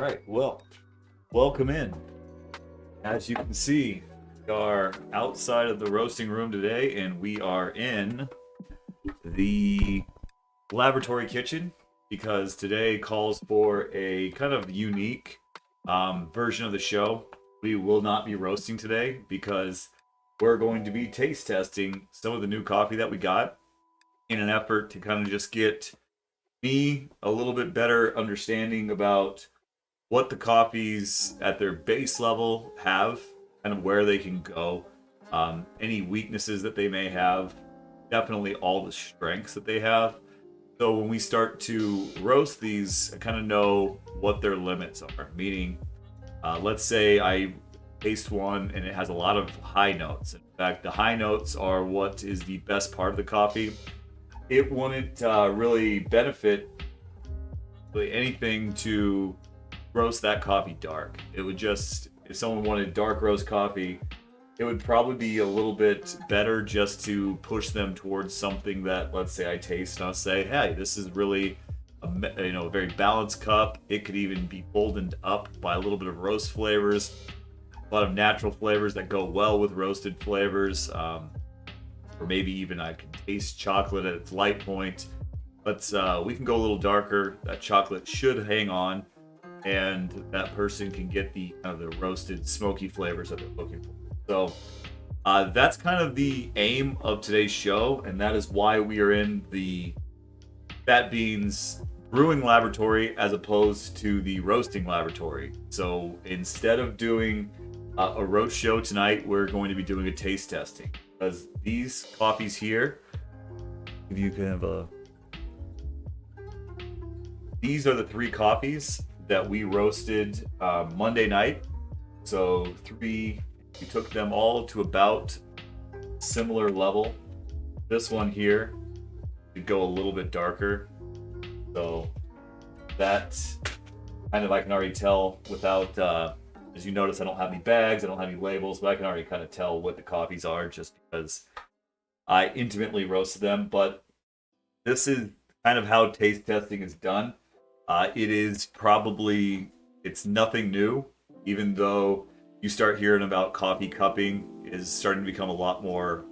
All right, well, welcome in. As you can see, we are outside of the roasting room today, and we are in the laboratory kitchen because today calls for a kind of unique version of the show. We will not be roasting today because we're going to be taste testing some of the new coffee that we got in an effort to kind of just get me a little bit better understanding about what the coffees at their base level have, kind of where they can go, any weaknesses that they may have, definitely all the strengths that they have. So when we start to roast these, I kind of know what their limits are. Meaning, let's say I taste one and it has a lot of high notes. In fact, the high notes are what is the best part of the coffee. It wouldn't really benefit really anything to roast that coffee dark. It would just, if someone wanted dark roast coffee, it would probably be a little bit better just to push them towards something that, let's say I taste and I'll say, hey, this is really a very balanced cup. It could even be boldened up by a little bit of roast flavors, a lot of natural flavors that go well with roasted flavors, or maybe even I can taste chocolate at its light point. But we can go a little darker. That chocolate should hang on, and that person can get the kind of the roasted smoky flavors that they're looking for. So that's kind of the aim of today's show, and that is why we are in the Fat Beans Brewing Laboratory as opposed to the Roasting Laboratory. So instead of doing a roast show tonight, we're going to be doing a taste testing because these coffees here, if you can have a, these are the three coffees that we roasted Monday night. So we took them all to about similar level. This one here could go a little bit darker. So that kind of I can already tell without, as you notice, I don't have any bags, I don't have any labels, but I can already kind of tell what the coffees are just because I intimately roasted them. But this is kind of how taste testing is done. It is probably, it's nothing new, even though you start hearing about coffee cupping is starting to become a lot more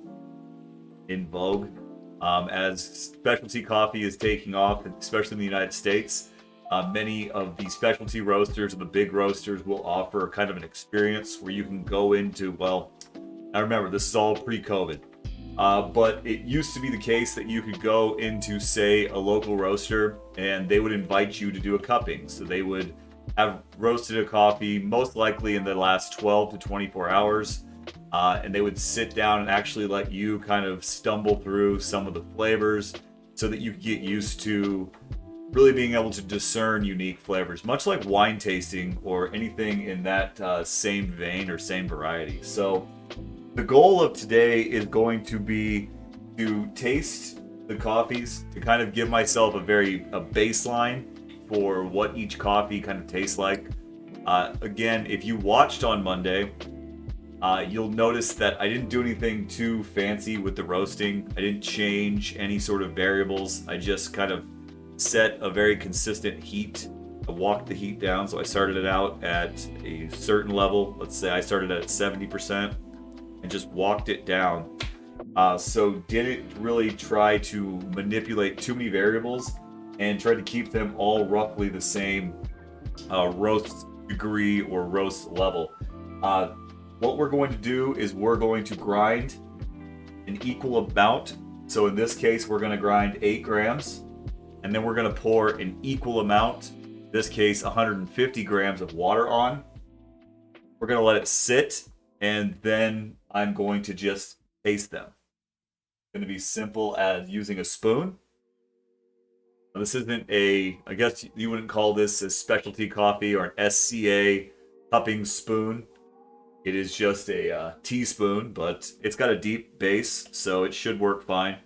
in vogue. As specialty coffee is taking off, especially in the United States, many of the specialty roasters or the big roasters will offer kind of an experience where you can go into, well, I remember this is all pre-COVID. But it used to be the case that you could go into, say, a local roaster and they would invite you to do a cupping. So they would have roasted a coffee, most likely in the last 12 to 24 hours. And they would sit down and actually let you kind of stumble through some of the flavors so that you could get used to really being able to discern unique flavors, much like wine tasting or anything in that same vein or same variety. So the goal of today is going to be to taste the coffees to kind of give myself a baseline for what each coffee kind of tastes like. Again, if you watched on Monday, you'll notice that I didn't do anything too fancy with the roasting. I didn't change any sort of variables. I just kind of set a very consistent heat. I walked the heat down, so I started it out at a certain level. Let's say I started at 70%. And just walked it down. So didn't really try to manipulate too many variables and tried to keep them all roughly the same roast degree or roast level. What we're going to do is we're going to grind an equal amount. So in this case, we're going to grind 8 grams, and then we're going to pour an equal amount, in this case 150 grams of water on. We're going to let it sit, and then I'm going to just taste them. It's going to be simple as using a spoon. Now, this isn't I guess you wouldn't call this a specialty coffee or an SCA cupping spoon. It is just a teaspoon, but it's got a deep base, so it should work fine.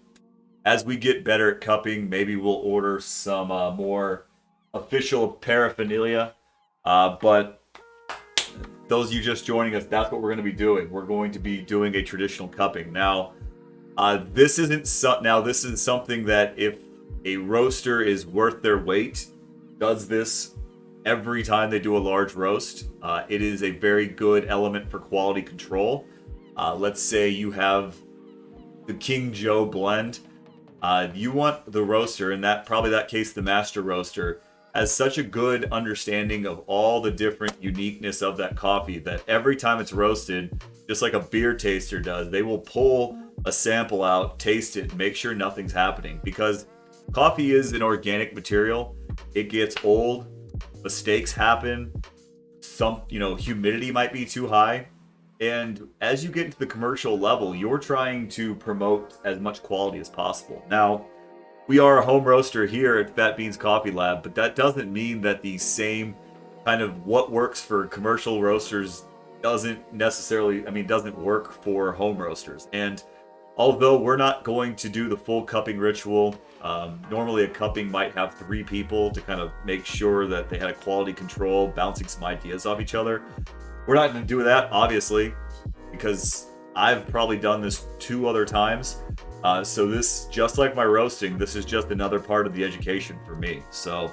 As we get better at cupping, maybe we'll order some more official paraphernalia, but those of you just joining us, that's what we're going to be doing. We're going to be doing a traditional cupping. Now, this isn't this is something that if a roaster is worth their weight, does this every time they do a large roast. It is a very good element for quality control. Let's say you have the King Joe blend. You want the roaster, in that case, the master roaster, has such a good understanding of all the different uniqueness of that coffee that every time it's roasted, just like a beer taster does, they will pull a sample out, taste it, make sure nothing's happening. Because coffee is an organic material. It gets old, mistakes happen, humidity might be too high. And as you get into the commercial level, you're trying to promote as much quality as possible. Now, we are a home roaster here at Fat Beans Coffee Lab, but that doesn't mean that the same kind of what works for commercial roasters doesn't work for home roasters. And although we're not going to do the full cupping ritual, normally a cupping might have 3 people to kind of make sure that they had a quality control, bouncing some ideas off each other. We're not going to do that, obviously, because I've probably done this 2 other times. So this, just like my roasting, this is just another part of the education for me. So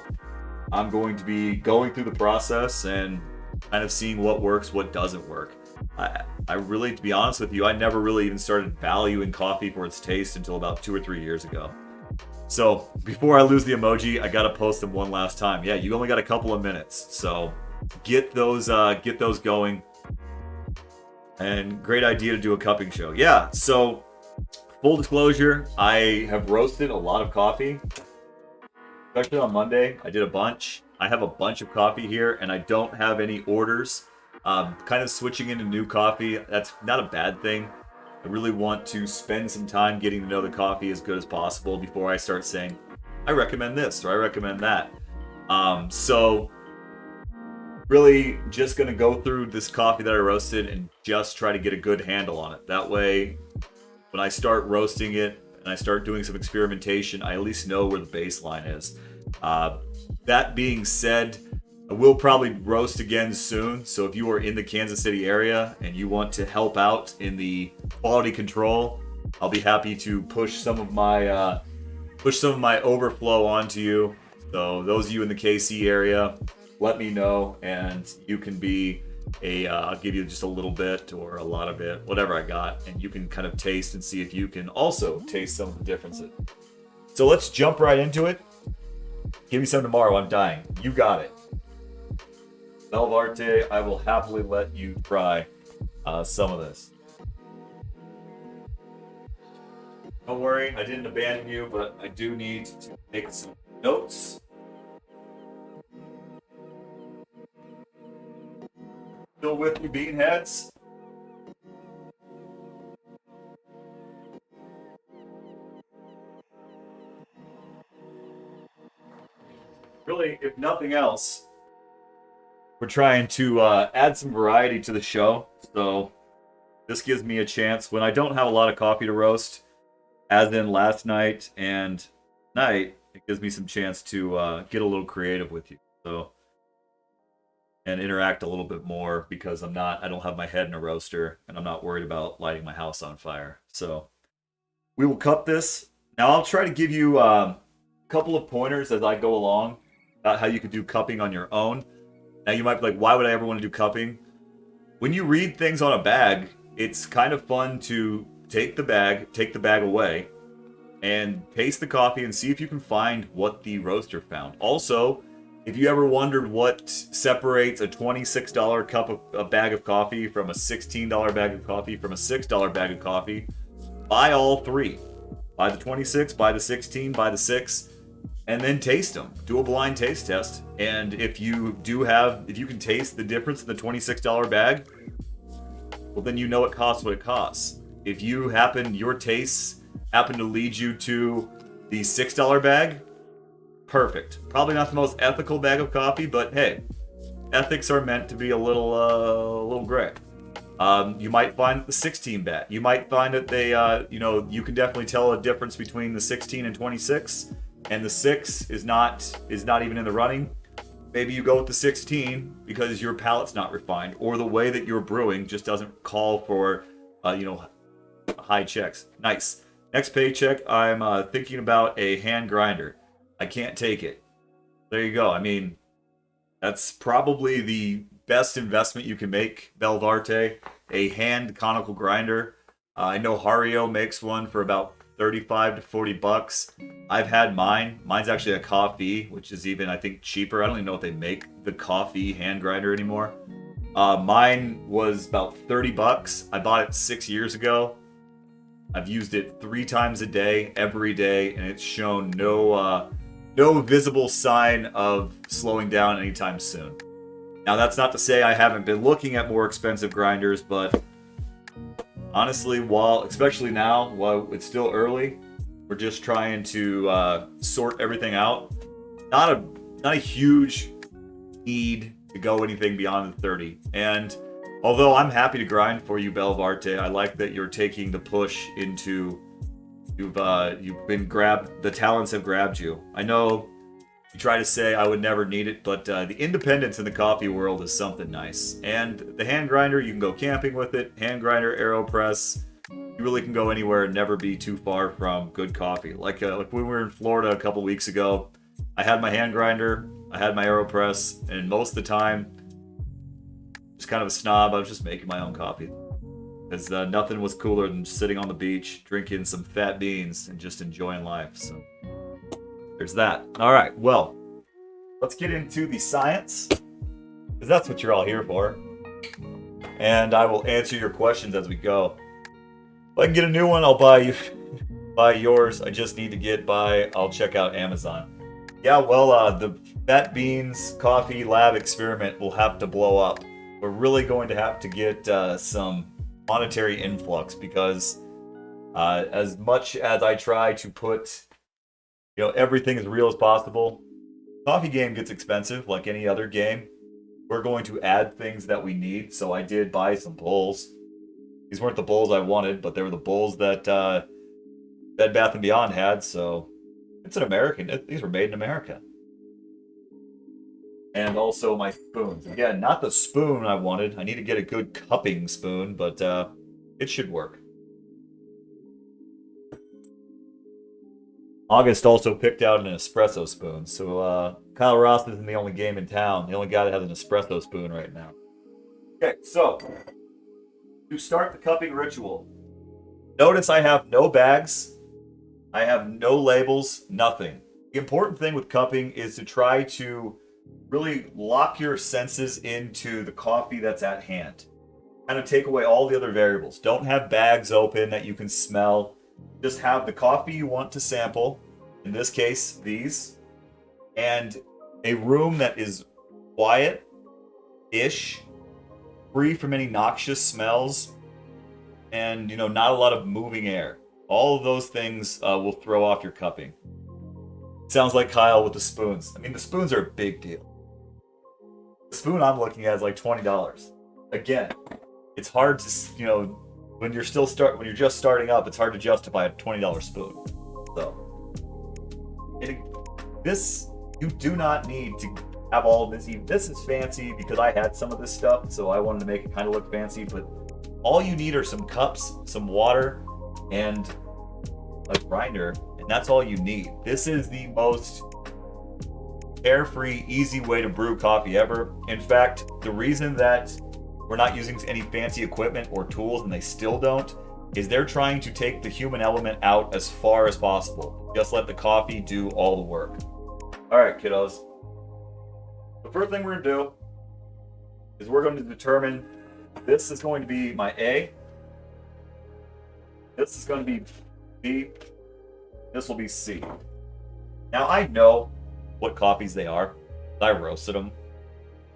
I'm going to be going through the process and kind of seeing what works, what doesn't work. I really, to be honest with you, I never really even started valuing coffee for its taste until about 2 or 3 years ago. So before I lose the emoji, I gotta post them one last time. Yeah, you only got a couple of minutes, so get those going. And great idea to do a cupping show. Yeah, so full disclosure, I have roasted a lot of coffee, especially on Monday. I did a bunch. I have a bunch of coffee here, and I don't have any orders. Kind of switching into new coffee, that's not a bad thing. I really want to spend some time getting to know the coffee as good as possible before I start saying, I recommend this or I recommend that. So really just going to go through this coffee that I roasted and just try to get a good handle on it. That way, when I start roasting it and I start doing some experimentation, I at least know where the baseline is. That being said, I will probably roast again soon. So if you are in the Kansas City area and you want to help out in the quality control, I'll be happy to push some of my overflow onto you. So those of you in the KC area, let me know, and you can be I'll give you just a little bit or a lot of it, whatever I got, and you can kind of taste and see if you can also taste some of the differences. So let's jump right into it. Give me some tomorrow, I'm dying. You got it. Belvarte, I will happily let you try some of this. Don't worry, I didn't abandon you, but I do need to make some notes. Still with me, Beanheads? Really, if nothing else, we're trying to add some variety to the show. So this gives me a chance when I don't have a lot of coffee to roast, as in last night and night, it gives me some chance to get a little creative with you. So, and interact a little bit more because I don't have my head in a roaster and I'm not worried about lighting my house on fire. So we will cup this. Now I'll try to give you a couple of pointers as I go along about how you could do cupping on your own. Now you might be like, why would I ever want to do cupping? When you read things on a bag, it's kind of fun to take the bag away, and taste the coffee and see if you can find what the roaster found. Also, if you ever wondered what separates a $26 bag of coffee from a $16 bag of coffee from a $6 bag of coffee, buy all 3. Buy the 26, buy the 16, buy the 6, and then taste them. Do a blind taste test, and if you can taste the difference in the $26 bag, well, then you know it costs what it costs. If your tastes happen to lead you to the $6 bag, perfect. Probably not the most ethical bag of coffee, but hey, ethics are meant to be a little gray. You might find the 16 bag. You might find that they, you can definitely tell a difference between the 16 and 26, and the 6 is not even in the running. Maybe you go with the 16 because your palate's not refined, or the way that you're brewing just doesn't call for, high checks. Nice. Next paycheck, I'm thinking about a hand grinder. I can't take it. There you go. I mean, That's probably the best investment you can make, Belvarte, a hand conical grinder. I know Hario makes one for about 35 to 40 bucks. I've had mine. Mine's actually a coffee, which is even, I think, cheaper. I don't even know if they make the coffee hand grinder anymore. Mine was about 30 bucks. I bought it 6 years ago. I've used it 3 times a day, every day, and it's shown no visible sign of slowing down anytime soon. Now, that's not to say I haven't been looking at more expensive grinders, but honestly, especially now, while it's still early, we're just trying to sort everything out. Not a huge need to go anything beyond the 30. And although I'm happy to grind for you, Belvarte, I like that you're taking the push into you've been grabbed. The talents have grabbed you. I know you try to say I would never need it, but the independence in the coffee world is something nice. And the hand grinder, you can go camping with it. Hand grinder, AeroPress, you really can go anywhere and never be too far from good coffee. Like when we were in Florida a couple weeks ago, I had my hand grinder, I had my AeroPress, and most of the time, just kind of a snob, I was just making my own coffee. Because nothing was cooler than sitting on the beach, drinking some fat beans, and just enjoying life. So there's that. All right, well, let's get into the science, because that's what you're all here for. And I will answer your questions as we go. If I can get a new one, I'll buy yours. I just need to I'll check out Amazon. Yeah, well, the fat beans coffee lab experiment will have to blow up. We're really going to have to get some monetary influx, because as much as I try to put everything as real as possible, coffee game gets expensive like any other game. We're going to add things that we need. So I did buy some bowls. These weren't the bowls I wanted, but they were the bowls that Bed Bath & Beyond had. So it's an American. These were made in America. And also my spoons. Again, not the spoon I wanted. I need to get a good cupping spoon, but it should work. August also picked out an espresso spoon. So Kyle Ross isn't the only game in town. The only guy that has an espresso spoon right now. Okay, so to start the cupping ritual, notice I have no bags. I have no labels, nothing. The important thing with cupping is to try to really lock your senses into the coffee that's at hand. Kind of take away all the other variables. Don't have bags open that you can smell. Just have the coffee you want to sample, in this case, these, and a room that is quiet-ish, free from any noxious smells, and, not a lot of moving air. All of those things will throw off your cupping. Sounds like Kyle with the spoons. I mean, the spoons are a big deal. The spoon I'm looking at is like $20. Again, it's hard to, when you're just starting up, it's hard to justify a $20 spoon. So, you do not need to have all of this. This is fancy because I had some of this stuff, so I wanted to make it kind of look fancy, but all you need are some cups, some water, and a grinder, and that's all you need. This is the most carefree, easy way to brew coffee ever. In fact, the reason that we're not using any fancy equipment or tools, and they still don't, is they're trying to take the human element out as far as possible. Just let the coffee do all the work. All right, kiddos. The first thing we're going to do is we're going to determine this is going to be my A. This is going to be B. This will be C. Now, I know what coffees they are. I roasted them.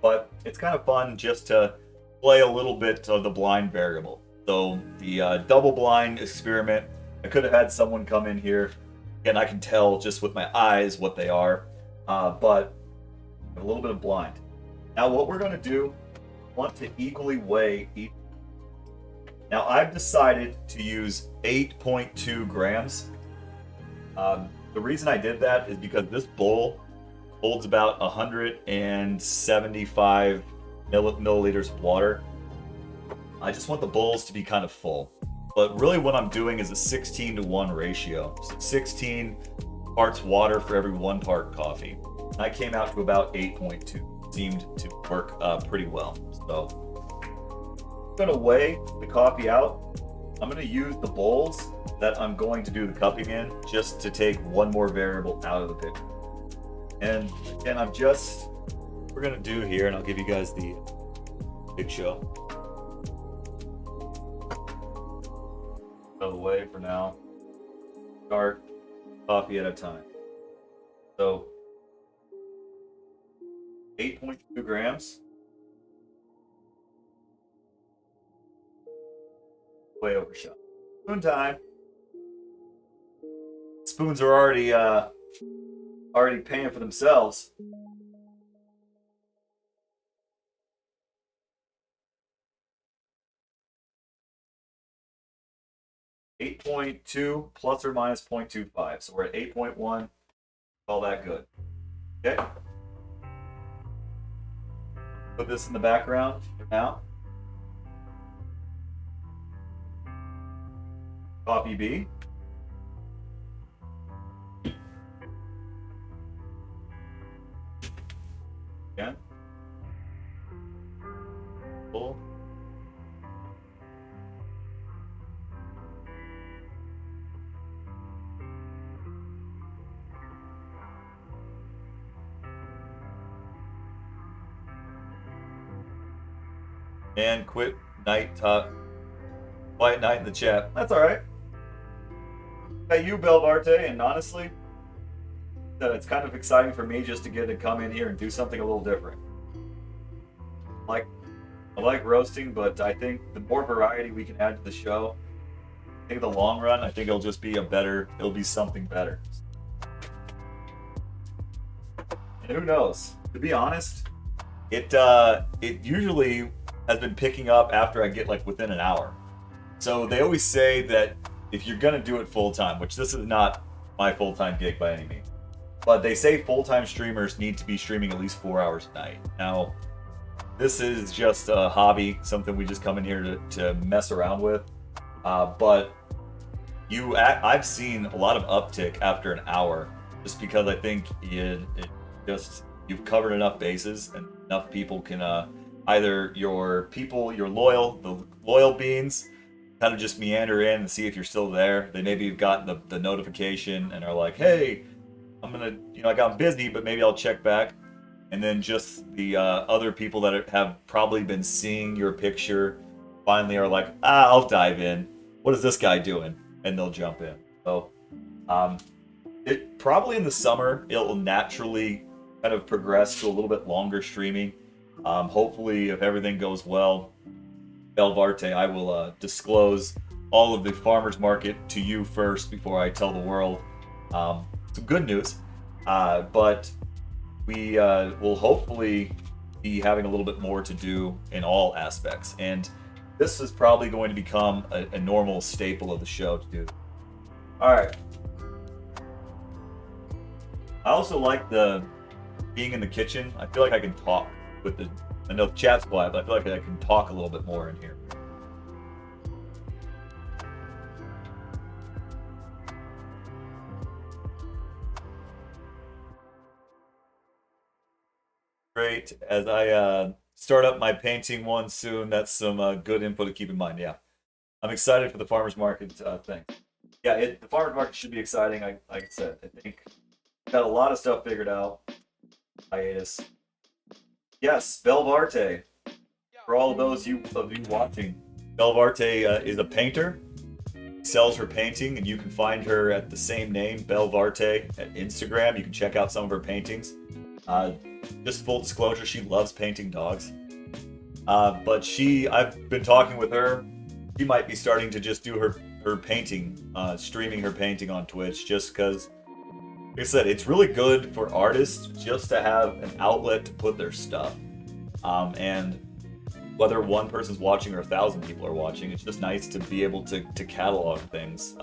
But it's kind of fun just to play a little bit of the blind variable. So the double blind experiment, I could have had someone come in here, and I can tell just with my eyes what they are, but a little bit of blind. Now what we're going to do, want to equally weigh each. Now I've decided to use 8.2 grams. The reason I did that is because this bowl holds about 175 milliliters of water. I just want the bowls to be kind of full. But really what I'm doing is a 16-to-1 ratio. So 16 parts water for every 1 part coffee. And I came out to about 8.2. seemed to work pretty well. So I'm gonna weigh the coffee out. I'm gonna use the bowls that I'm going to do the cupping in just to take one more variable out of the picture. And again, we're gonna do here, and I'll give you guys the big show. Out of the way for now. Start coffee at a time. So 8.2 grams. Way overshot. Spoon time. Spoons are already paying for themselves. .2 plus or minus 0.25. So we're at 8.1. All that good. Okay. Put this in the background for now. Coffee B. Again. Full. And quit night talk. Quiet night in the chat. That's all right. Hey, you, Belvarte, and honestly, it's kind of exciting for me just to get to come in here and do something a little different. I like roasting, but I think the more variety we can add to the show, I think in the long run, I think it'll just be it'll be something better. And who knows? To be honest, it usually has been picking up after I get like within an hour. So they always say that if you're gonna do it full time, which this is not my full-time gig by any means, but they say full-time streamers need to be streaming at least 4 hours a night. Now, this is just a hobby, something we just come in here to mess around with. But I've seen a lot of uptick after an hour, just because I think you've covered enough bases and enough people can either your loyal beans kind of just meander in and see if you're still there. They maybe have gotten the notification and are like, hey, I got busy, but maybe I'll check back. And then just the other people that have probably been seeing your picture finally are like, I'll dive in. What is this guy doing? And they'll jump in. So it probably in the summer, it will naturally kind of progress to a little bit longer streaming. Hopefully, if everything goes well, Belvarte, I will disclose all of the farmers market to you first before I tell the world. Some good news, but we will hopefully be having a little bit more to do in all aspects, and this is probably going to become a normal staple of the show to do. All right. I also like being in the kitchen. I feel like I can talk with I know the chat's quiet, but I feel like I can talk a little bit more in here. Great. As I start up my painting one soon, that's some good info to keep in mind. Yeah, I'm excited for the farmers market thing. Yeah, the farmers market should be exciting. Like I said, I think got a lot of stuff figured out. Hiatus. Yes, Belvarte. For all of those of you watching, Belvarte is a painter. Sells her painting, and you can find her at the same name, Belvarte, at Instagram. You can check out some of her paintings. Just full disclosure, she loves painting dogs. But I've been talking with her. She might be starting to just do her painting, streaming her painting on Twitch, just because, like I said, it's really good for artists just to have an outlet to put their stuff. And whether one person's watching or 1,000 people are watching, it's just nice to be able to catalog things.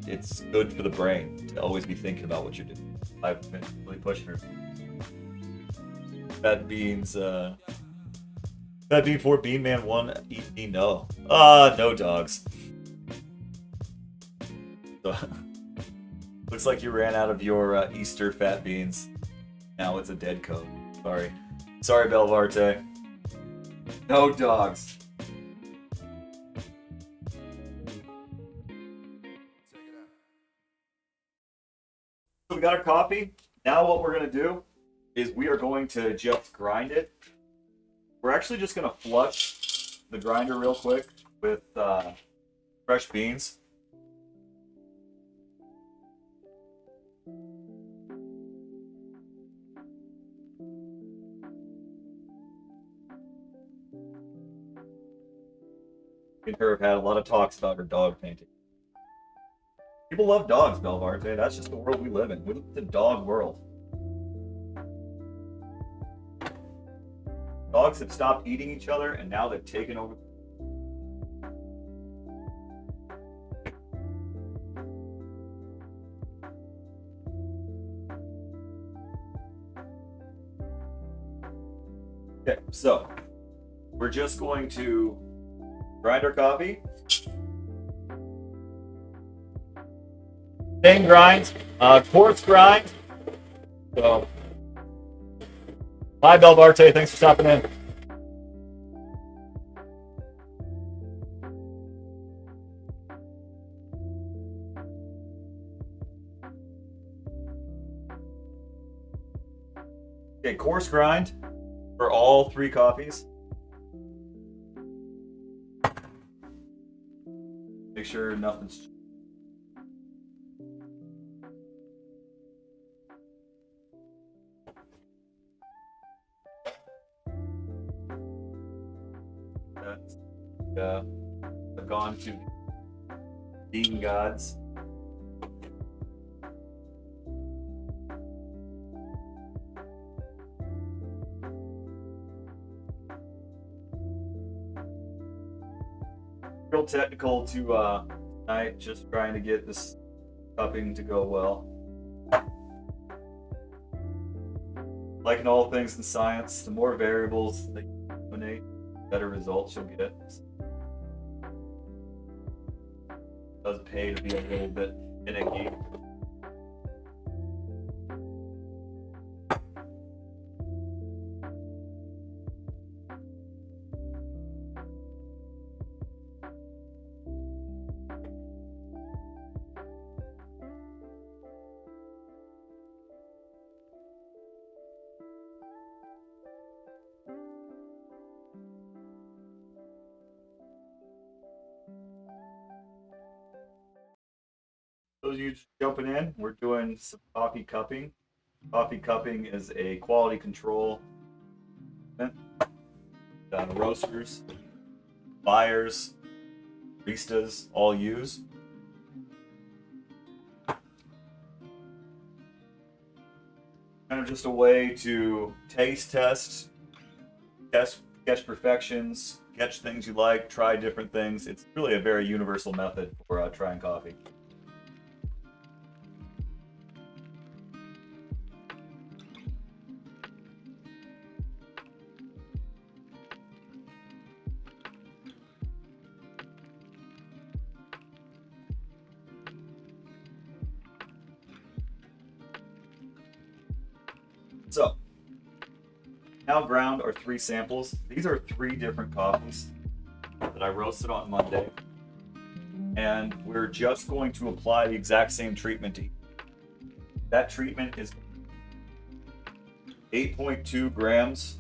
It's good for the brain to always be thinking about what you're doing. I've been really pushing her. Fat Beans, Fat Bean 4, Bean Man 1, eat me no. No dogs. So, looks like you ran out of your Easter Fat Beans. Now it's a dead code. Sorry. Sorry, Belvarte. No dogs. So we got our coffee. Now what we're going to do is we are going to just grind it. We're actually just going to flush the grinder real quick with fresh beans. Me and her have had a lot of talks about her dog painting. People love dogs, Belvarte. That's just the world we live in. We live in the dog world. Dogs have stopped eating each other, and now they've taken over. Okay, so we're just going to grind our coffee. Same grind, coarse grind. So, bye, Belvarte. Thanks for stopping in. Okay, coarse grind for all 3 coffees. Make sure nothing's. That's gone to bean gods. Real technical to tonight, just trying to get this cupping to go well. Like in all things in science, the more variables that you eliminate, the better results you'll get. It does pay to be a little bit finicky. Those of you just jumping in, we're doing some coffee cupping. Coffee cupping is a quality control event that roasters, buyers, baristas all use. Kind of just a way to taste test, catch perfections, catch things you like, try different things. It's really a very universal method for trying coffee. So, now ground are 3 samples. These are 3 different coffees that I roasted on Monday. And we're just going to apply the exact same treatment to each. That treatment is 8.2 grams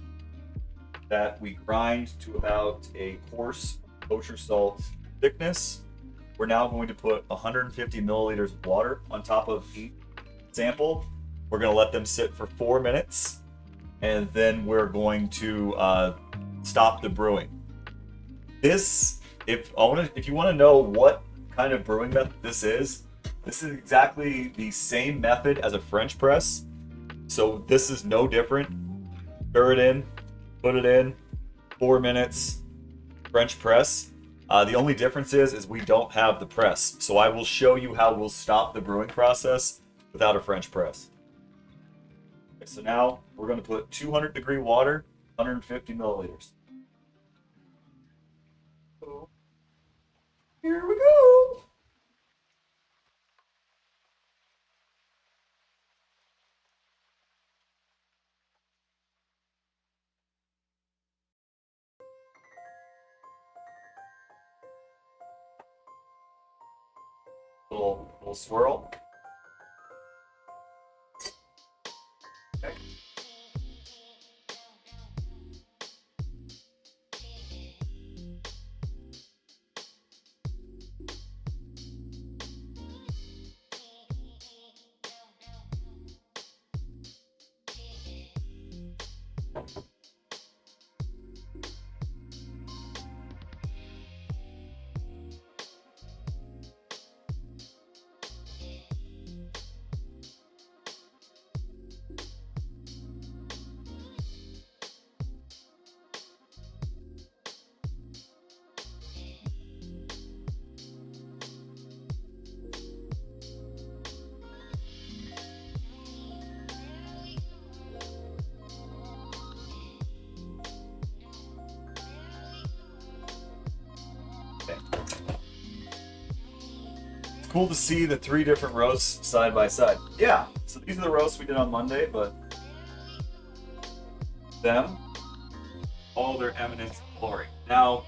that we grind to about a coarse kosher salt thickness. We're now going to put 150 milliliters of water on top of each sample. We're going to let them sit for 4 minutes, and then we're going to stop the brewing. This, if you want to know what kind of brewing method this is exactly the same method as a French press. So this is no different. Stir it in, put it in, 4 minutes, French press. The only difference is we don't have the press. So I will show you how we'll stop the brewing process without a French press. Okay, so now we're going to put 200-degree water, 150 milliliters. So here we go. Little swirl. Okay. It's cool to see the 3 different roasts side by side. Yeah, so these are the roasts we did on Monday, but them, all their eminence and glory. Now,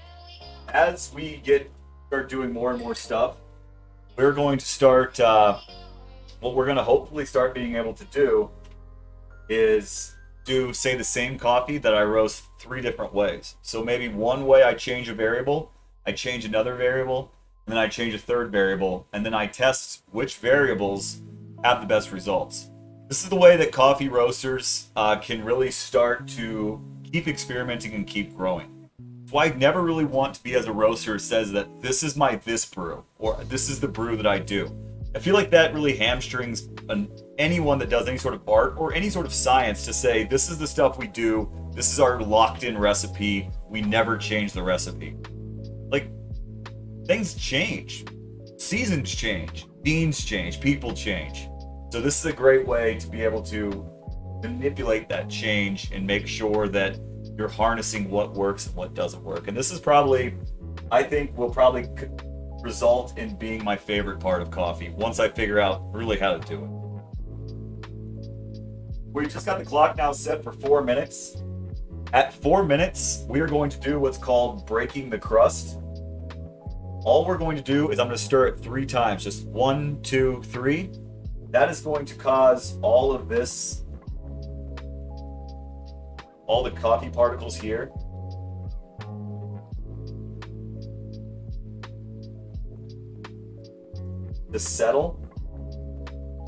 as we start doing more and more stuff, we're going to start, what we're going to hopefully start being able to do is do, say, the same coffee that I roast 3 different ways. So maybe one way I change a variable, I change another variable, and then I change a third variable, and then I test which variables have the best results. This is the way that coffee roasters can really start to keep experimenting and keep growing. So I never really want to be as a roaster who says that this is my this brew, or this is the brew that I do. I feel like that really hamstrings anyone that does any sort of art or any sort of science to say, this is the stuff we do, this is our locked-in recipe, we never change the recipe. Like, things change. Seasons change. Beans change. People change. So this is a great way to be able to manipulate that change and make sure that you're harnessing what works and what doesn't work. And this is probably, I think, will probably result in being my favorite part of coffee once I figure out really how to do it. We just got the clock now set for 4 minutes. At 4 minutes, we are going to do what's called breaking the crust. All we're going to do is I'm going to stir it 3 times, just 1, 2, 3. That is going to cause all of this, all the coffee particles here, to settle.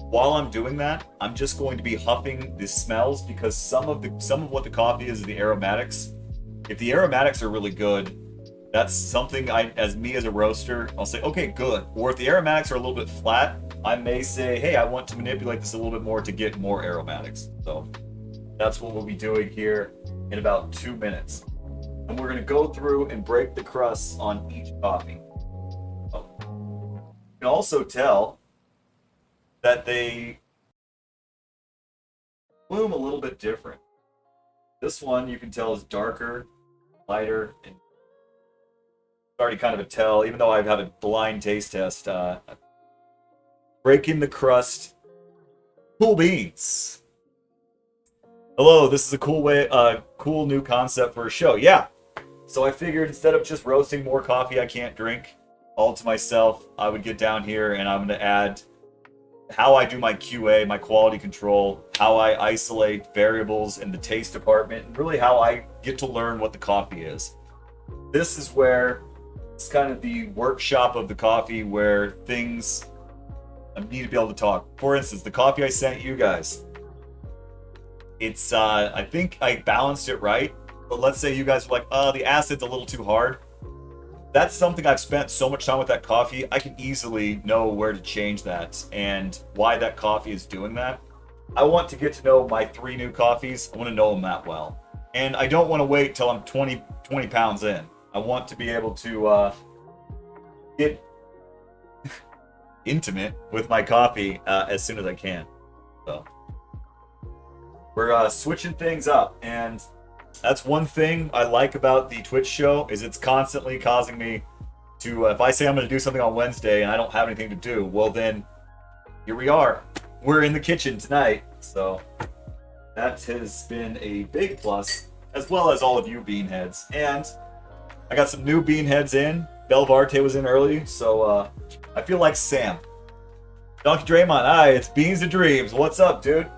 While I'm doing that, I'm just going to be huffing the smells, because some of what the coffee is the aromatics. If the aromatics are really good, that's something as a roaster, I'll say, okay, good. Or if the aromatics are a little bit flat, I may say, hey, I want to manipulate this a little bit more to get more aromatics. So that's what we'll be doing here in about 2 minutes. And we're going to go through and break the crusts on each coffee. You can also tell that they bloom a little bit different. This one you can tell is darker, lighter, and already kind of a tell, even though I've had a blind taste test. Breaking the crust, cool beans. Hello, this is a cool new concept for a show. Yeah, so I figured instead of just roasting more coffee I can't drink all to myself, I would get down here and I'm going to add how I do my QA, my quality control, how I isolate variables in the taste department, and really how I get to learn what the coffee is. This is where it's kind of the workshop of the coffee, where things I need to be able to talk. For instance, the coffee I sent you guys, it's I think I balanced it right, but let's say you guys are like, the acid's a little too hard. That's something I've spent so much time with that coffee, I can easily know where to change that and why that coffee is doing that. I want to get to know my 3 new coffees. I want to know them that well. And I don't want to wait till I'm 20 pounds in. I want to be able to get intimate with my coffee as soon as I can. So we're switching things up, and that's one thing I like about the Twitch show, is it's constantly causing me to, if I say I'm going to do something on Wednesday and I don't have anything to do, well then, here we are. We're in the kitchen tonight, so that has been a big plus, as well as all of you beanheads. And I got some new beanheads in. Belvarte was in early, so I feel like Sam. Donkey Draymond, hi, it's Beans and Dreams. What's up, dude?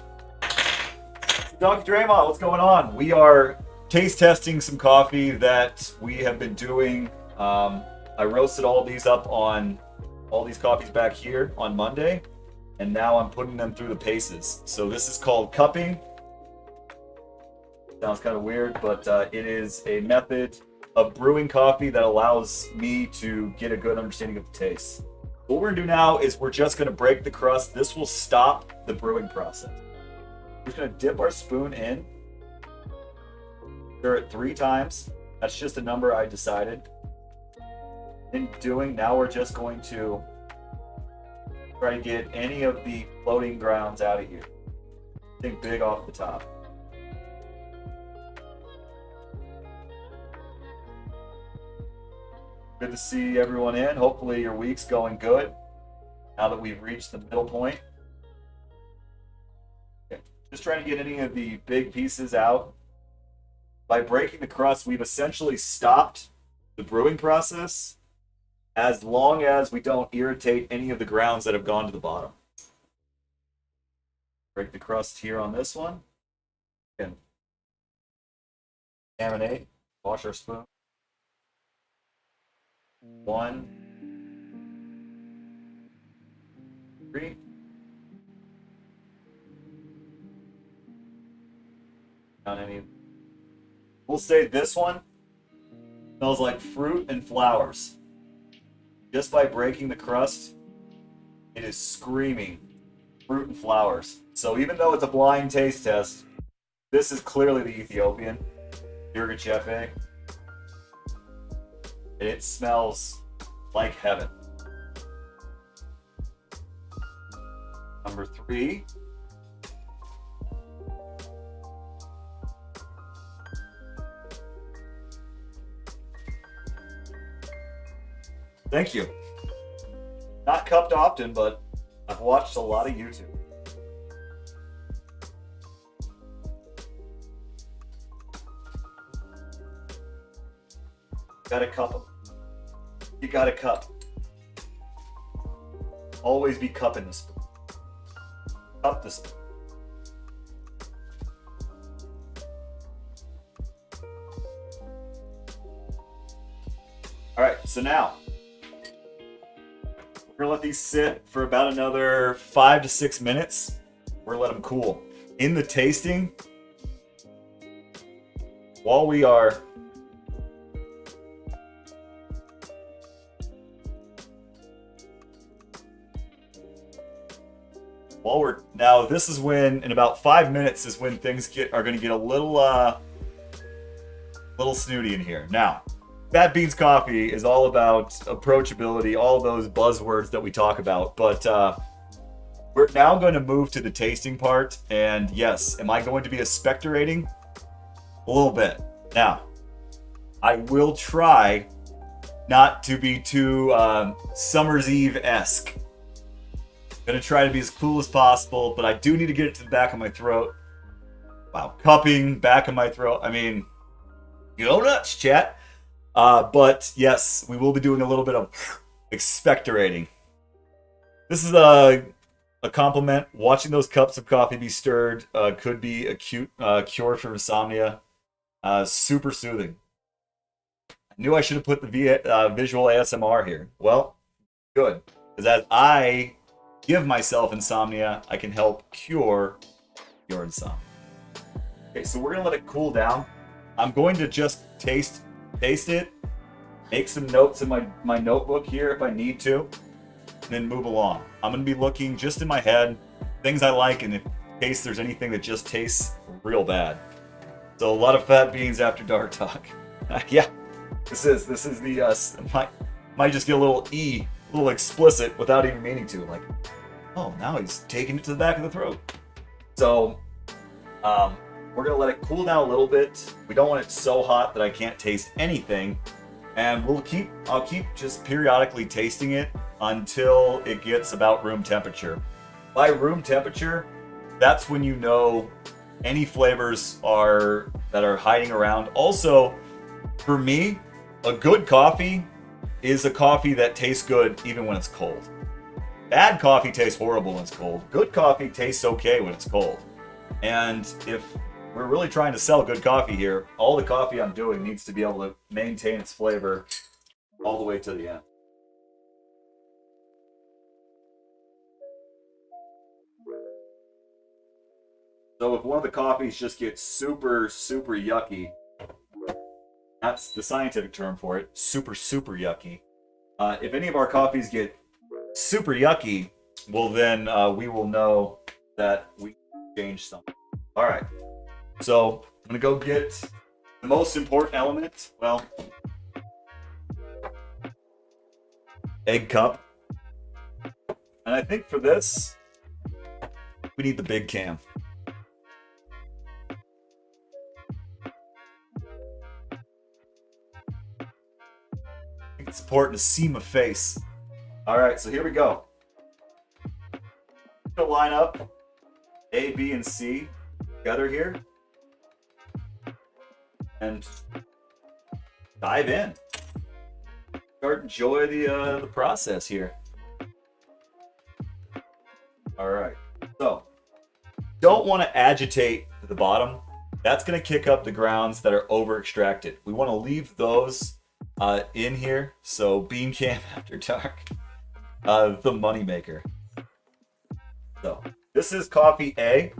Donkey Draymond, what's going on? We are taste testing some coffee that we have been doing. I roasted all these up on all these coffees back here on Monday, and now I'm putting them through the paces. So this is called cupping. Sounds kind of weird, but it is a method of brewing coffee that allows me to get a good understanding of the taste. What we're gonna do now is we're just gonna break the crust. This will stop the brewing process. We're just gonna dip our spoon in, stir it 3 times. That's just a number I decided. Now we're just going to try to get any of the floating grounds out of here. Think big off the top. Good to see everyone in. Hopefully your week's going good now that we've reached the middle point. Okay. Just trying to get any of the big pieces out. By breaking the crust, we've essentially stopped the brewing process as long as we don't irritate any of the grounds that have gone to the bottom. Break the crust here on this one. Again, contaminate, wash our spoon. 1, 3. Not any. We'll say this one smells like fruit and flowers. Just by breaking the crust, it is screaming fruit and flowers. So even though it's a blind taste test, this is clearly the Ethiopian Yirgacheffe. It smells like heaven. Number 3. Thank you. Not cupped often, but I've watched a lot of YouTube. Gotta cup them. You gotta cup. Always be cupping the spoon. Cup the spoon. All right, so now we're gonna let these sit for about another 5 to 6 minutes. We're gonna let them cool. In the tasting, while we're now, this is when in about 5 minutes is when things are going to get a little snooty in here. Now, Fat Beans Coffee is all about approachability, all those buzzwords that we talk about. But we're now going to move to the tasting part. And yes, am I going to be expectorating? A little bit. Now, I will try not to be too Summer's Eve-esque. Gonna try to be as cool as possible, but I do need to get it to the back of my throat. Wow, cupping, back of my throat. I mean, go nuts, chat. But yes, we will be doing a little bit of expectorating. This is a compliment. Watching those cups of coffee be stirred could be a cute cure for insomnia. Super soothing. I knew I should have put the visual ASMR here. Well, good, because as I give myself insomnia, I can help cure your insomnia. Okay, so we're gonna let it cool down. I'm going to just taste it, make some notes in my notebook here if I need to, and then move along. I'm gonna be looking just in my head, things I like, and in case there's anything that just tastes real bad. So a lot of Fat Beans After Dark talk. Yeah, this is the might just get a little explicit without even meaning to. Like, oh, now he's taking it to the back of the throat. So, we're gonna let it cool down a little bit. We don't want it so hot that I can't taste anything, and I'll keep just periodically tasting it until it gets about room temperature. By room temperature, that's when you know any flavors that are hiding around. Also, for me, a good coffee is a coffee that tastes good even when it's cold. Bad coffee tastes horrible when it's cold. Good coffee tastes okay when it's cold. And if we're really trying to sell good coffee here, all the coffee I'm doing needs to be able to maintain its flavor all the way to the end. So if one of the coffees just gets super, super yucky, that's the scientific term for it, super, super yucky. If any of our coffees get super yucky, well then we will know that we changed something. All right, so I'm gonna go get the most important element. Well, egg cup, and I think for this we need the big can. It's important to see my face. All right, so here we go. I'm gonna line up A, B, and C together here, and dive in. Start enjoy the process here. All right, so don't want to agitate the bottom. That's gonna kick up the grounds that are over extracted. We want to leave those in here. So Bean Cam After Dark, the moneymaker. So this is coffee A.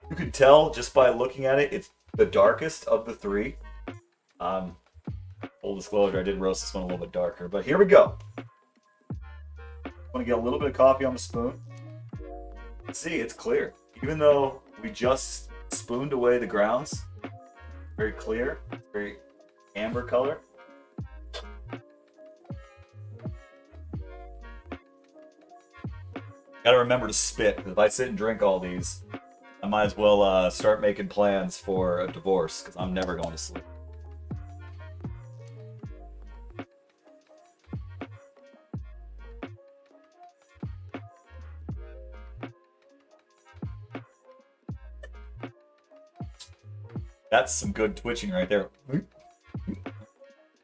You can tell just by looking at it, it's the darkest of the three. Full disclosure, I did roast this one a little bit darker, but here we go. I want to get a little bit of coffee on the spoon. See, it's clear. Even though we just spooned away the grounds, very clear, very amber color. Gotta remember to spit, because if I sit and drink all these, I might as well start making plans for a divorce, because I'm never going to sleep. That's some good twitching right there.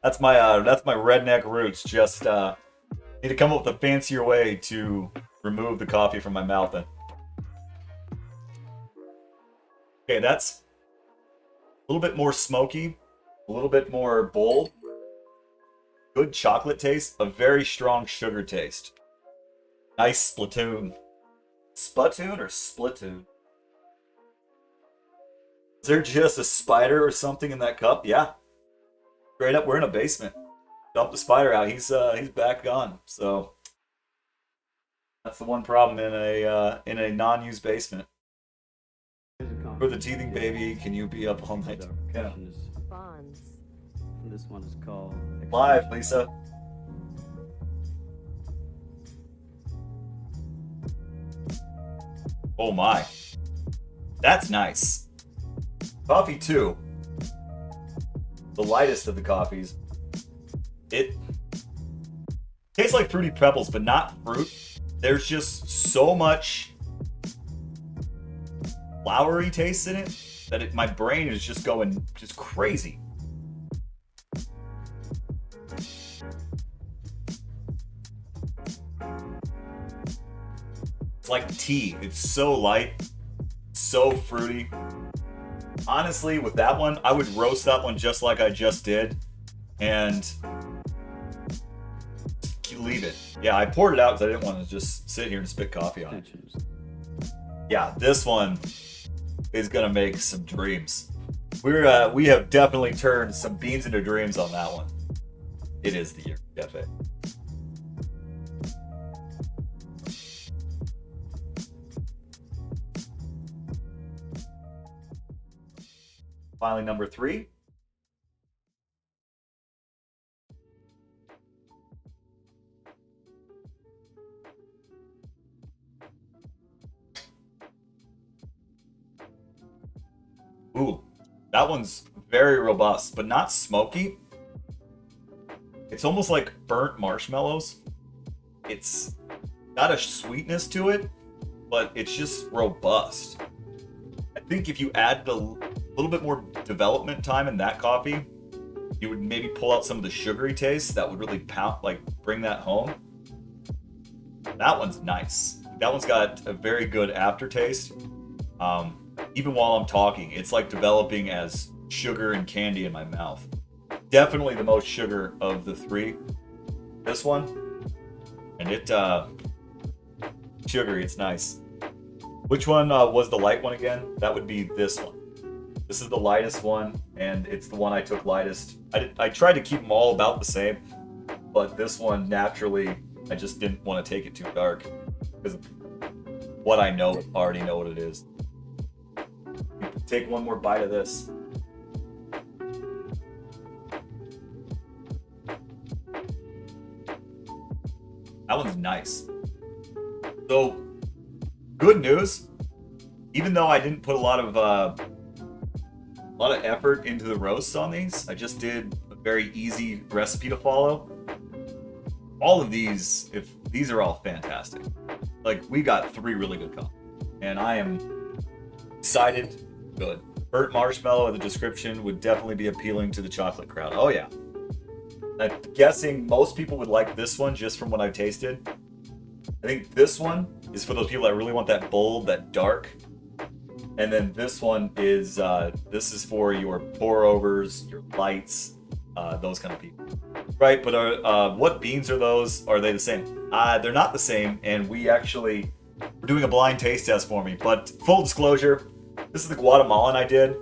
That's my redneck roots. Just need to come up with a fancier way to remove the coffee from my mouth then. Okay, that's a little bit more smoky, a little bit more bold. Good chocolate taste, a very strong sugar taste. Nice splatoon. Splatoon or splatoon? Is there just a spider or something in that cup? Yeah. Straight up, we're in a basement. Dump the spider out. He's back gone. So that's the one problem in a non-used basement. For the teething baby, can you be up all night? Yeah. This one is called Live, Lisa. Oh my. That's nice. Coffee 2. The lightest of the coffees. It tastes like Fruity Pebbles, but not fruit. There's just so much flowery taste in it that my brain is just going just crazy. It's like tea. It's so light, so fruity. Honestly, with that one, I would roast that one just like I just did and leave it. Yeah, I poured it out because I didn't want to just sit here and spit coffee on it. Yeah, this one is gonna make some dreams. We have definitely turned some beans into dreams on that one. It is the Year Cafe. Finally, number 3. Ooh, that one's very robust, but not smoky. It's almost like burnt marshmallows. It's got a sweetness to it, but it's just robust. I think if you added a little bit more development time in that coffee, you would maybe pull out some of the sugary taste that would really bring that home. That one's nice. That one's got a very good aftertaste. Even while I'm talking, it's like developing as sugar and candy in my mouth. Definitely the most sugar of the three. This one, and sugary. It's nice. Which one was the light one again? That would be this one. This is the lightest one, and it's the one I took lightest. I tried to keep them all about the same, but this one naturally, I just didn't want to take it too dark because of what I already know what it is. Take one more bite of this. That one's nice. So, good news. Even though I didn't put a lot of effort into the roasts on these, I just did a very easy recipe to follow. All of these, these are all fantastic. Like, we got 3 really good coffees, and I am excited. Good. Burnt marshmallow in the description would definitely be appealing to the chocolate crowd. Oh yeah. I'm guessing most people would like this one just from what I've tasted. I think this one is for those people that really want that bold, that dark. And then this one is, this is for your pour-overs, your lights, those kind of people. Right, but what beans are those? Are they the same? They're not the same, and we actually were doing a blind taste test for me. But full disclosure, this is the Guatemalan I did.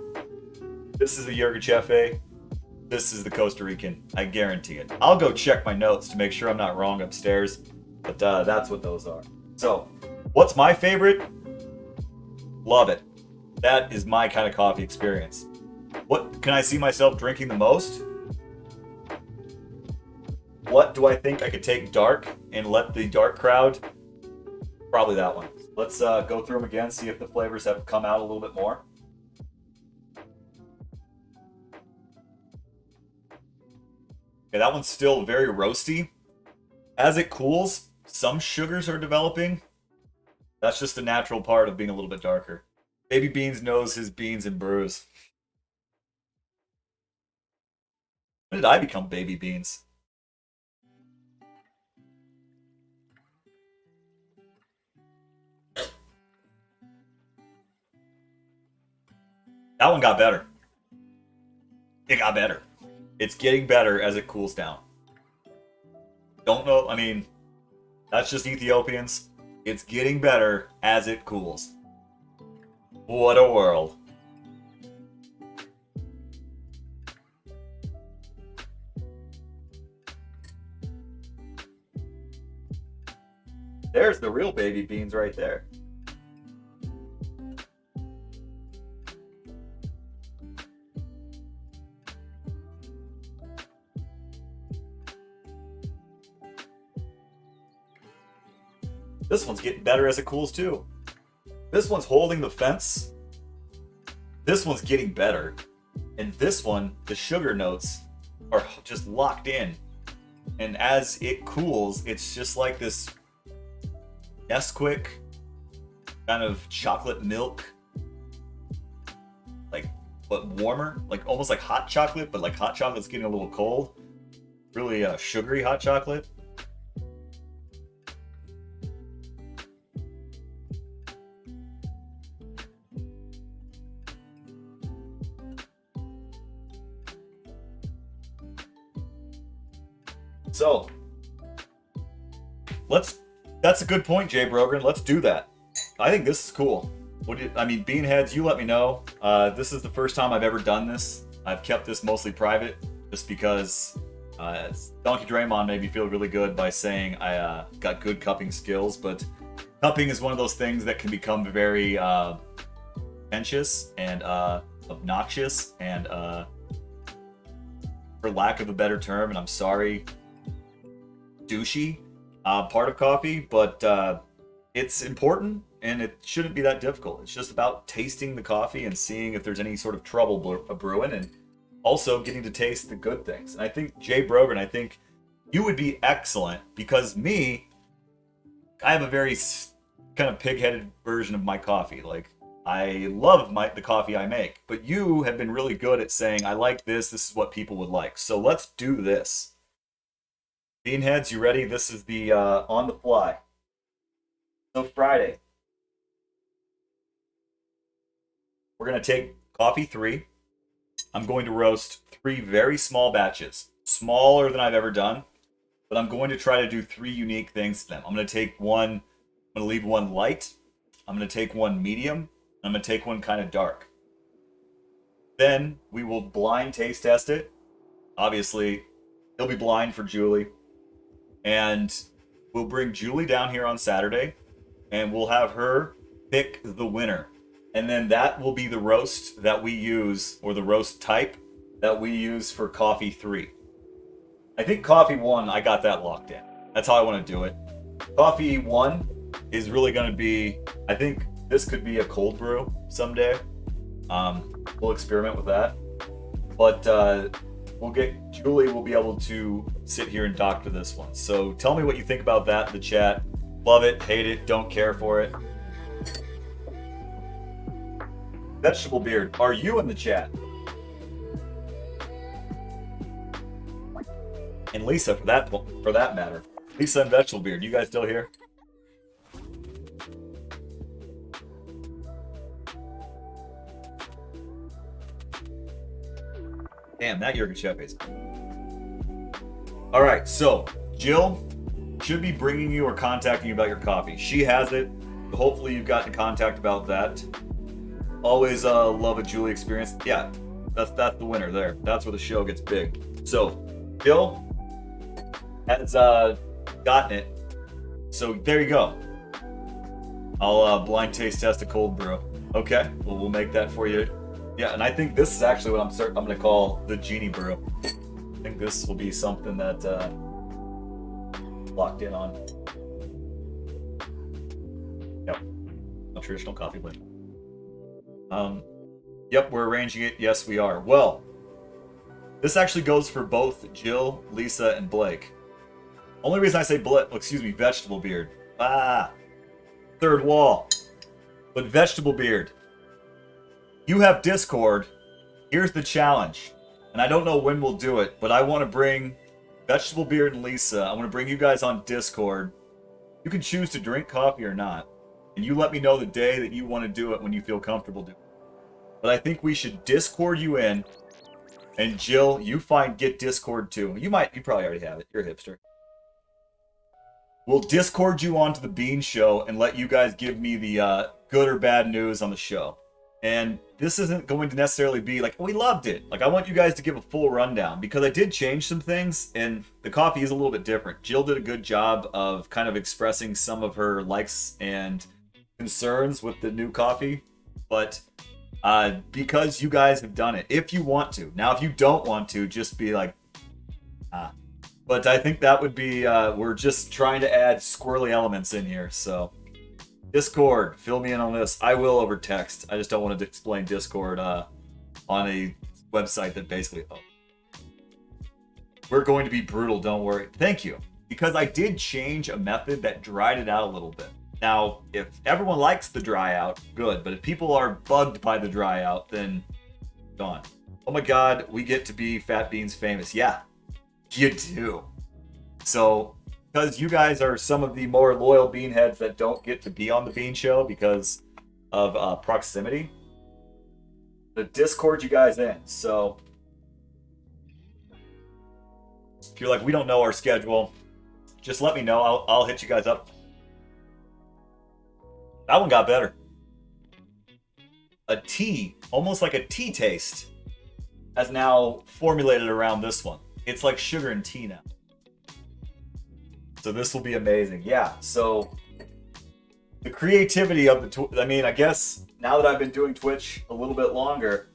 This is the Yirgacheffe. This is the Costa Rican. I guarantee it. I'll go check my notes to make sure I'm not wrong upstairs. But that's what those are. So, what's my favorite? Love it. That is my kind of coffee experience. What can I see myself drinking the most? What do I think I could take dark and let the dark crowd? Probably that one. Let's go through them again, see if the flavors have come out a little bit more. Okay, that one's still very roasty. As it cools, some sugars are developing. That's just a natural part of being a little bit darker. Baby Beans knows his beans and brews. When did I become Baby Beans? That one got better. It got better. It's getting better as it cools down. Don't know, I mean, that's just Ethiopians. It's getting better as it cools. What a world. There's the real Baby Beans right there. This one's getting better as it cools too. This one's holding the fence. This one's getting better. And this one, the sugar notes are just locked in. And as it cools, it's just like this Nesquik kind of chocolate milk. Like, but warmer. Like almost like hot chocolate, but like hot chocolate's getting a little cold. Really sugary hot chocolate. So, that's a good point, Jay Brogren. Let's do that. I think this is cool. Beanheads, you let me know. This is the first time I've ever done this. I've kept this mostly private just because Donkey Draymond made me feel really good by saying I got good cupping skills, but cupping is one of those things that can become very pretentious and obnoxious and, for lack of a better term, and I'm sorry, douchey part of coffee, but it's important and it shouldn't be that difficult. It's just about tasting the coffee and seeing if there's any sort of trouble brewing, and also getting to taste the good things. And I think Jay Brogan, I think you would be excellent because I have a very kind of pig-headed version of my coffee. Like, I love the coffee I make, but you have been really good at saying, I like this, this is what people would like. So let's do this. Beanheads, you ready? This is the on the fly. So Friday, we're going to take coffee 3. I'm going to roast 3 very small batches, smaller than I've ever done, but I'm going to try to do 3 unique things to them. I'm going to take one, I'm going to leave one light, I'm going to take one medium, and I'm going to take one kind of dark. Then we will blind taste test it. Obviously, it'll be blind for Julie. And we'll bring Julie down here on Saturday, and we'll have her pick the winner. And then that will be the roast that we use, or the roast type that we use for coffee 3. I think coffee 1, I got that locked in. That's how I want to do it. Coffee 1 is really going to be, I think this could be a cold brew someday. We'll experiment with that. But Julie will be able to sit here and doctor this one. So tell me what you think about that in the chat. Love it, hate it, don't care for it. Vegetable Beard, are you in the chat? And Lisa, for that matter. Lisa and Vegetable Beard, you guys still here? Damn, that Yurgachev is. All right, so Jill should be bringing you or contacting you about your coffee. She has it. Hopefully you've gotten in contact about that. Always love a Julie experience. Yeah, that's the winner there. That's where the show gets big. So Jill has gotten it. So there you go. I'll blind taste test a cold brew. Okay, well, we'll make that for you. Yeah, and I think this is actually what I'm going to call the Genie Brew. I think this will be something that locked in on. Yep, a traditional coffee blend. Yep, we're arranging it. Yes, we are. Well, this actually goes for both Jill, Lisa, and Blake. Only reason I say Vegetable Beard. Third wall. But Vegetable Beard, you have Discord. Here's the challenge. And I don't know when we'll do it, but I want to bring Vegetable Beard and Lisa. I want to bring you guys on Discord. You can choose to drink coffee or not. And you let me know the day that you want to do it when you feel comfortable doing it. But I think we should Discord you in. And Jill, you get Discord too. You probably already have it. You're a hipster. We'll Discord you onto the Bean Show and let you guys give me the good or bad news on the show. And this isn't going to necessarily be like, we loved it. Like, I want you guys to give a full rundown because I did change some things and the coffee is a little bit different. Jill did a good job of kind of expressing some of her likes and concerns with the new coffee. But because you guys have done it, if you want to. Now, if you don't want to, just be like, But I think that would be, we're just trying to add squirrely elements in here, so. Discord, fill me in on this. I will over text. I just don't want to explain Discord on a website that basically, we're going to be brutal, don't worry. Thank you. Because I did change a method that dried it out a little bit. Now, if everyone likes the dry out, good. But if people are bugged by the dry out, then gone. Oh my God, we get to be Fat Beans famous. Yeah, you do. So, because you guys are some of the more loyal beanheads that don't get to be on the Bean Show because of proximity, the Discord you guys in. So, if you're like, we don't know our schedule, just let me know. I'll hit you guys up. That one got better. A tea, almost like a tea taste, has now formulated around this one. It's like sugar and tea now. So this will be amazing. Yeah, so the creativity of the I guess now that I've been doing Twitch a little bit longer,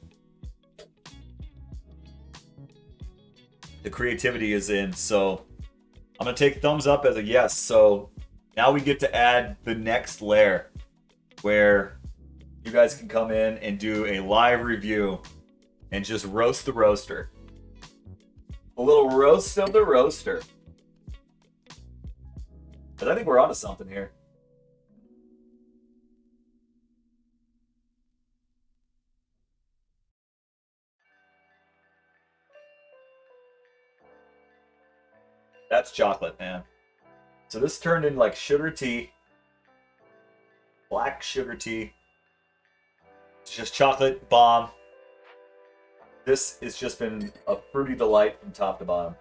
the creativity is in. So I'm going to take thumbs up as a yes. So now we get to add the next layer where you guys can come in and do a live review and just roast the roaster. A little roast of the roaster. But I think we're onto something here. That's chocolate, man. So this turned into like sugar tea. black sugar tea. It's just chocolate bomb. This has just been a fruity delight from top to bottom.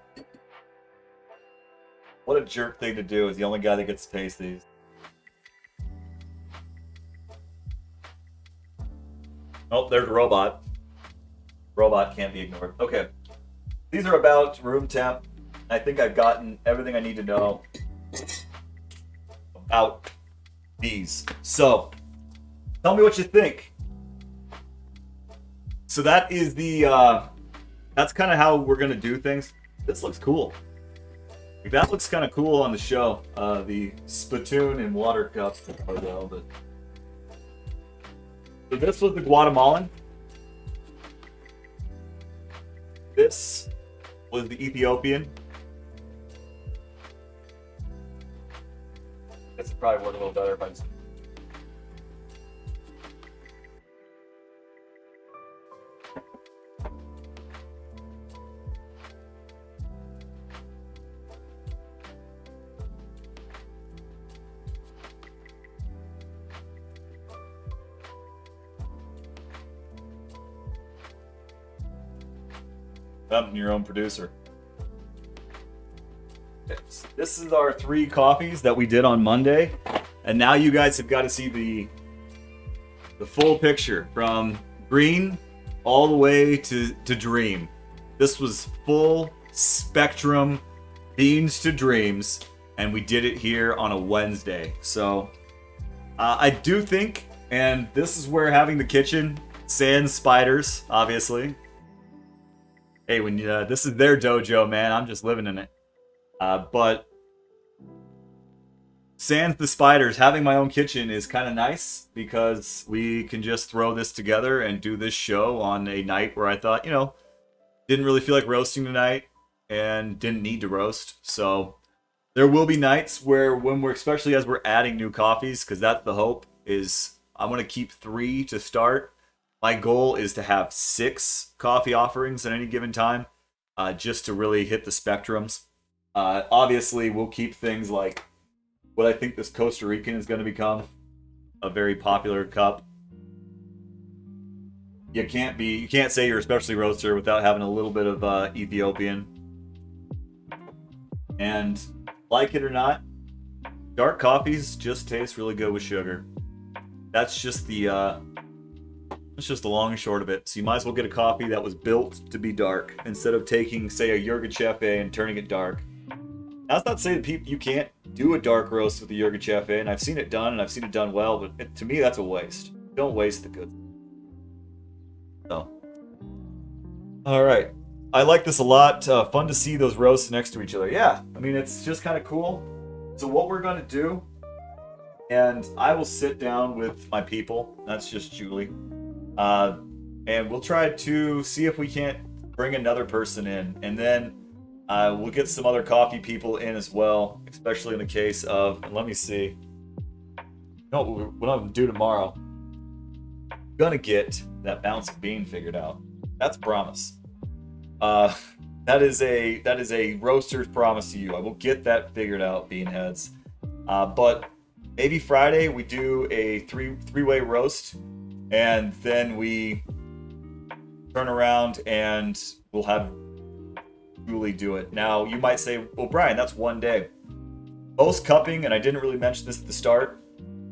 What a jerk thing to do, is the only guy that gets to taste these. Oh, there's Robot. Robot can't be ignored. Okay. These are about room temp. I think I've gotten everything I need to know about these. So, tell me what you think. So that is the, that's kind of how we're going to do things. This looks cool. That looks kind of cool on the show. The spittoon and water cup. So this was the Guatemalan. This was the Ethiopian. This would probably work a little better if I just... I'm your own producer. This is our 3 coffees that we did on Monday, and now you guys have got to see the full picture from green all the way to dream. This was full spectrum beans to dreams, and we did it here on a Wednesday. So I do think, and this is where having the kitchen sans spiders, obviously. Hey, when this is their dojo, man, I'm just living in it. But sans the spiders, having my own kitchen is kind of nice because we can just throw this together and do this show on a night where I thought, you know, didn't really feel like roasting tonight and didn't need to roast. So there will be nights where when we're, especially as we're adding new coffees, because that's the hope, is I want to keep 3 to start. My goal is to have 6 coffee offerings at any given time, just to really hit the spectrums. Obviously, we'll keep things like what I think this Costa Rican is going to become, a very popular cup. You can't say you're a specialty roaster without having a little bit of Ethiopian. And like it or not, dark coffees just taste really good with sugar. That's just the long and short of it. So you might as well get a coffee that was built to be dark instead of taking, say, a Yirgacheffe and turning it dark. That's not to say that you can't do a dark roast with a Yirgacheffe, and I've seen it done, and I've seen it done well, but to me, that's a waste. Don't waste the good. So, all right. I like this a lot. Fun to see those roasts next to each other. Yeah, I mean, it's just kind of cool. So what we're going to do, and I will sit down with my people. That's just Julie. And we'll try to see if we can't bring another person in. And then we'll get some other coffee people in as well, especially in the case of, let me see. No, what I'm going to do tomorrow, I'm going to get that bouncing bean figured out. That's a promise. That is a roaster's promise to you. I will get that figured out, beanheads. But maybe Friday we do a three-way roast, and then we turn around and we'll have Julie do it. Now you might say, well, Brian, that's one day. Most cupping, and I didn't really mention this at the start,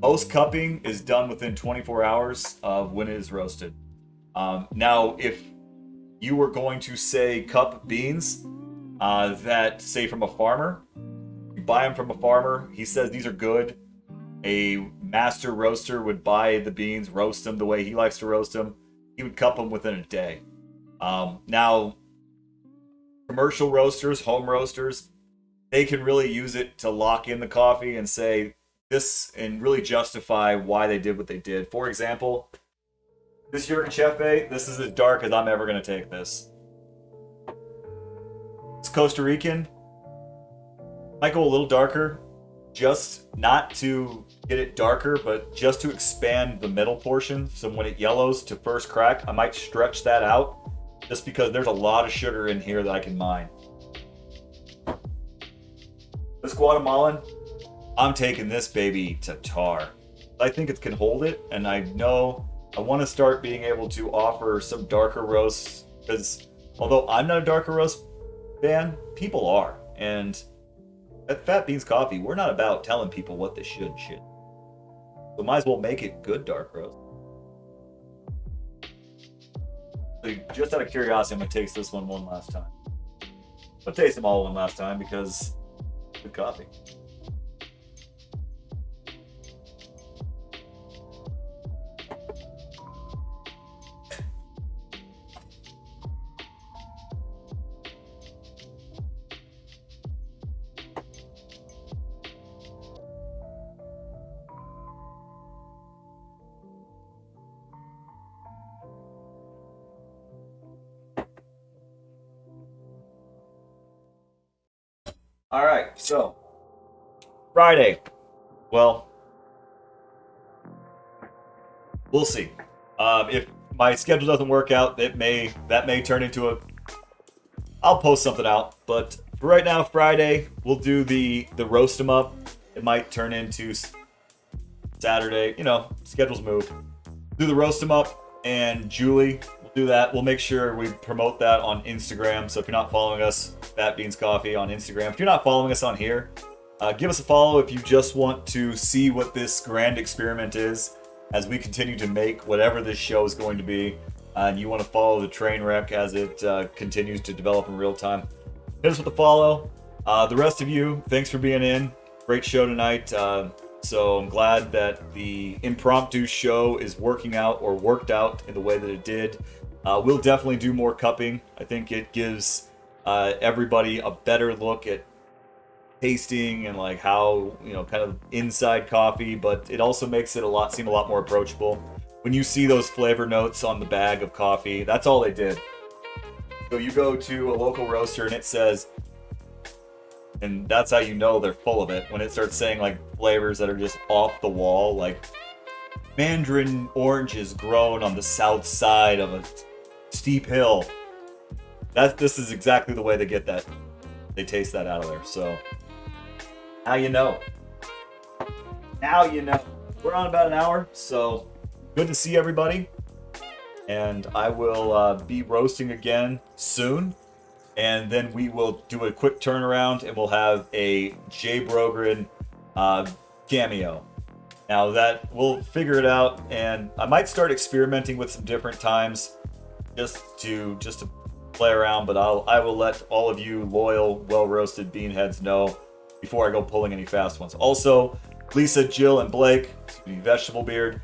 most cupping is done within 24 hours of when it is roasted. Now, if you were going to say cup beans that, say, from a farmer, you buy them from a farmer, he says these are good. A master roaster would buy the beans, roast them the way he likes to roast them. He would cup them within a day. Now, commercial roasters, home roasters, they can really use it to lock in the coffee and say this and really justify why they did what they did. For example, this Yirgacheffe, this is as dark as I'm ever going to take this. It's Costa Rican. Might go a little darker, just not to get it darker, but just to expand the middle portion. So when it yellows to first crack, I might stretch that out just because there's a lot of sugar in here that I can mine. This Guatemalan, I'm taking this baby to tar. I think it can hold it, and I know I want to start being able to offer some darker roasts, because although I'm not a darker roast fan, people are. And at Fat Beans Coffee, we're not about telling people what they should and shouldn't. So might as well make it good dark roast. So just out of curiosity, I'm going to taste this one last time. I'll taste them all one last time because good coffee. All right, so Friday. Well, we'll see. If my schedule doesn't work out, that may turn into a. I'll post something out, but for right now, Friday we'll do the roast 'em up. It might turn into Saturday. You know, schedules move. Do the roast 'em up, and Julie will do that. We'll make sure we promote that on Instagram. So if you're not following us, Fat Beans Coffee on Instagram. If you're not following us on here, give us a follow if you just want to see what this grand experiment is as we continue to make whatever this show is going to be. And you want to follow the train wreck as it continues to develop in real time. Hit us with a follow. The rest of you, thanks for being in. Great show tonight. So I'm glad that the impromptu show is working out or worked out in the way that it did. We'll definitely do more cupping. I think it gives everybody a better look at tasting and like how, you know, kind of inside coffee, but it also makes it seem a lot more approachable. When you see those flavor notes on the bag of coffee, that's all they did. So you go to a local roaster and it says, and that's how you know they're full of it, when it starts saying like flavors that are just off the wall, like mandarin oranges grown on the south side of a steep hill. This is exactly the way they get that. They taste that out of there. So now you know. Now you know. We're on about an hour, so good to see everybody. And I will be roasting again soon. And then we will do a quick turnaround and we'll have a Jay Brogren cameo. Now that we'll figure it out, and I might start experimenting with some different times just to play around, but I will let all of you loyal, well-roasted beanheads know before I go pulling any fast ones. Also, Lisa, Jill, and Blake, Vegetable Beard,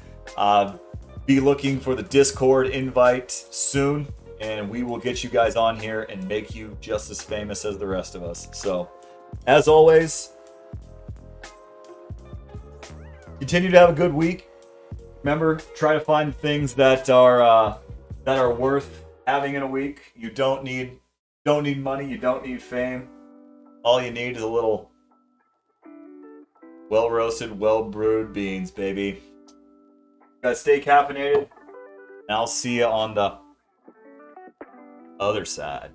be looking for the Discord invite soon, and we will get you guys on here and make you just as famous as the rest of us. So, as always, continue to have a good week. Remember, try to find things that are worth having in a week. You don't need money. You don't need fame. All you need is a little well-roasted, well-brewed beans, baby. You gotta stay caffeinated, and I'll see you on the other side.